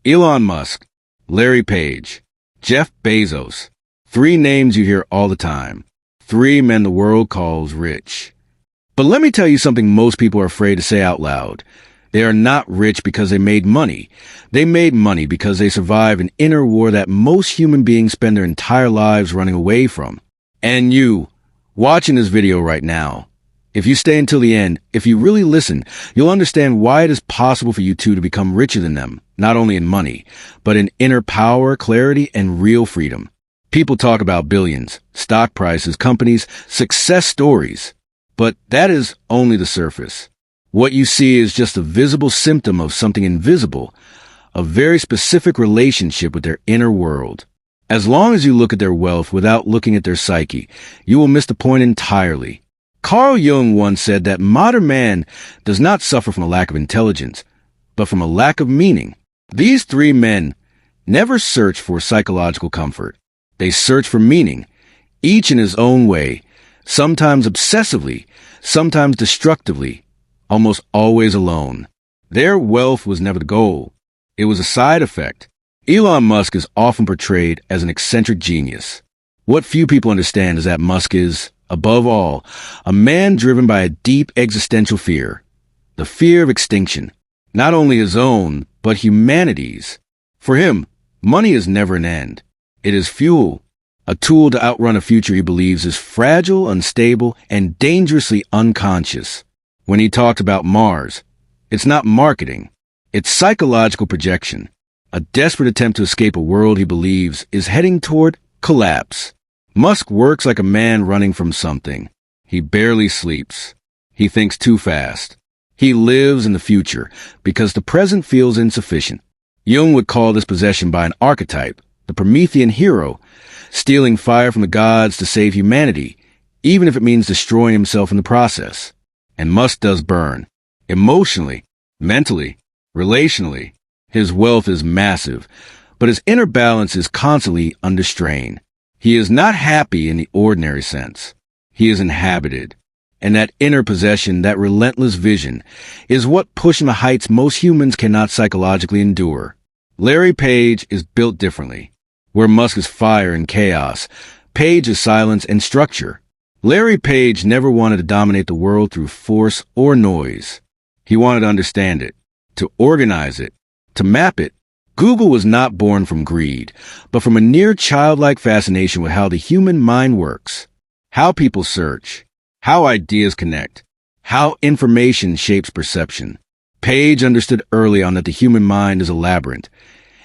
Elon Musk, Larry Page, Jeff Bezos. Three names you hear all the time. Three men the world calls rich. But let me tell you something most people are afraid to say out loud. They are not rich because they made money. They made money because they survived an inner war that most human beings spend their entire lives running away from. And you, watching this video right now, if you stay until the end, if you really listen, you'll understand why it is possible for you two to become richer than them, not only in money, but in inner power, clarity, and real freedom. People talk about billions, stock prices, companies, success stories, but that is only the surface. What you see is just a visible symptom of something invisible, a very specific relationship with their inner world. As long as you look at their wealth without looking at their psyche, you will miss the point entirely. Carl Jung once said that modern man does not suffer from a lack of intelligence, but from a lack of meaning. These three men never search for psychological comfort. They search for meaning, each in his own way, sometimes obsessively, sometimes destructively, almost always alone. Their wealth was never the goal. It was a side effect. Elon Musk is often portrayed as an eccentric genius. What few people understand is that Musk is, above all, a man driven by a deep existential fear, the fear of extinction, not only his own, but humanity's. For him, money is never an end. It is fuel, a tool to outrun a future he believes is fragile, unstable, and dangerously unconscious. When he talks about Mars, it's not marketing, it's psychological projection, a desperate attempt to escape a world he believes is heading toward collapse. Musk works like a man running from something. He barely sleeps. He thinks too fast. He lives in the future because the present feels insufficient. Jung would call this possession by an archetype, the Promethean hero, stealing fire from the gods to save humanity, even if it means destroying himself in the process. And Musk does burn. Emotionally, mentally, relationally. His wealth is massive, but his inner balance is constantly under strain. He is not happy in the ordinary sense. He is inhabited. And that inner possession, that relentless vision, is what pushes him to heights most humans cannot psychologically endure. Larry Page is built differently. Where Musk is fire and chaos, Page is silence and structure. Larry Page never wanted to dominate the world through force or noise. He wanted to understand it, to organize it, to map it. Google was not born from greed, but from a near childlike fascination with how the human mind works, how people search, how ideas connect, how information shapes perception. Page understood early on that the human mind is a labyrinth,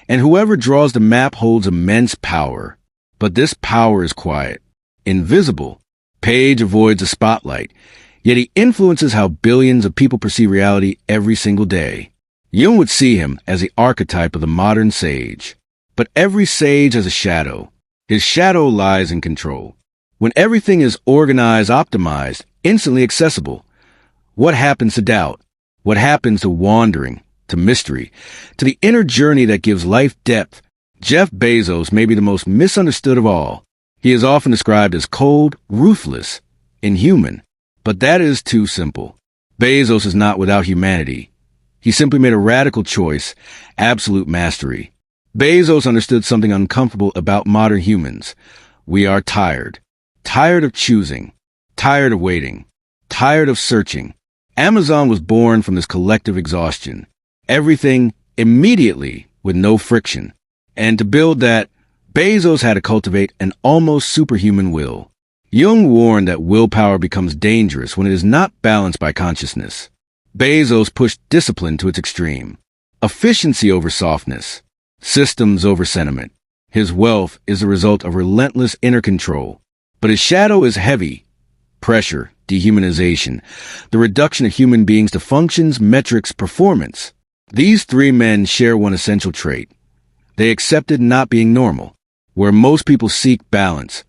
and whoever draws the map holds immense power. But this power is quiet, invisible. Page avoids the spotlight, yet he influences how billions of people perceive reality every single day. Jung would see him as the archetype of the modern sage. But every sage has a shadow. His shadow lies in control. When everything is organized, optimized, instantly accessible, what happens to doubt? What happens to wandering, to mystery, to the inner journey that gives life depth? Jeff Bezos may be the most misunderstood of all. He is often described as cold, ruthless, inhuman. But that is too simple. Bezos is not without humanity. He simply made a radical choice, absolute mastery. Bezos understood something uncomfortable about modern humans. We are tired. Tired of choosing. Tired of waiting. Tired of searching. Amazon was born from this collective exhaustion. Everything immediately with no friction. And to build that, Bezos had to cultivate an almost superhuman will. Jung warned that willpower becomes dangerous when it is not balanced by consciousness. Bezos pushed discipline to its extreme. Efficiency over softness. Systems over sentiment. His wealth is the result of relentless inner control. But his shadow is heavy. Pressure, dehumanization, the reduction of human beings to functions, metrics, performance. These three men share one essential trait. They accepted not being normal. Where most people seek balance,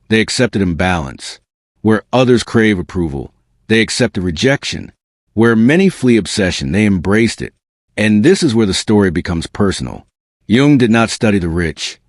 they accepted imbalance. Where others crave approval, they accepted rejection. Where many flee obsession, they embraced it. And this is where the story becomes personal. Jung did not study the rich.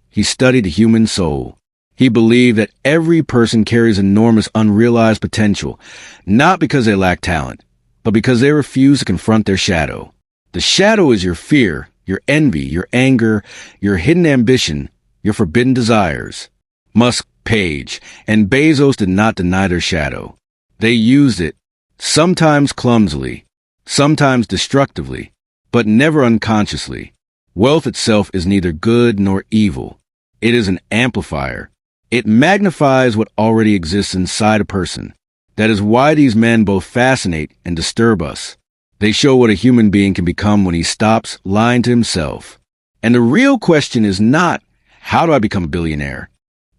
He studied the human soul. He believed that every person carries enormous unrealized potential, not because they lack talent, but because they refuse to confront their shadow. The shadow is your fear, your envy, your anger, your hidden ambition, your forbidden desires. Musk, Page, and Bezos did not deny their shadow. They used it, sometimes clumsily, sometimes destructively, but never unconsciously. Wealth itself is neither good nor evil. It is an amplifier. It magnifies what already exists inside a person. That is why these men both fascinate and disturb us. They show what a human being can become when he stops lying to himself. And the real question is not, how do I become a billionaire?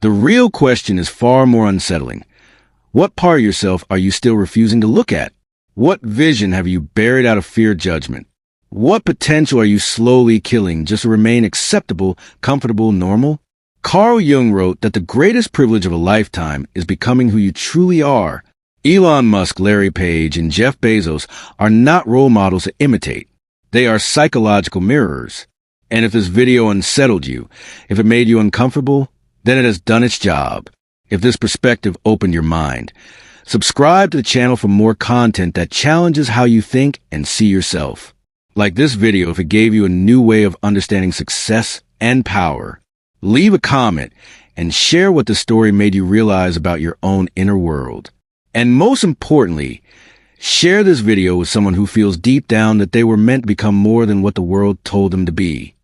The real question is far more unsettling. What part of yourself are you still refusing to look at? What vision have you buried out of fear judgment? What potential are you slowly killing just to remain acceptable, comfortable, normal? Carl Jung wrote that the greatest privilege of a lifetime is becoming who you truly are. Elon Musk, Larry Page, and Jeff Bezos are not role models to imitate. They are psychological mirrors. And if this video unsettled you, if it made you uncomfortable, then it has done its job. If this perspective opened your mind, subscribe to the channel for more content that challenges how you think and see yourself. Like this video if it gave you a new way of understanding success and power. Leave a comment and share what the story made you realize about your own inner world. And most importantly, share this video with someone who feels deep down that they were meant to become more than what the world told them to be.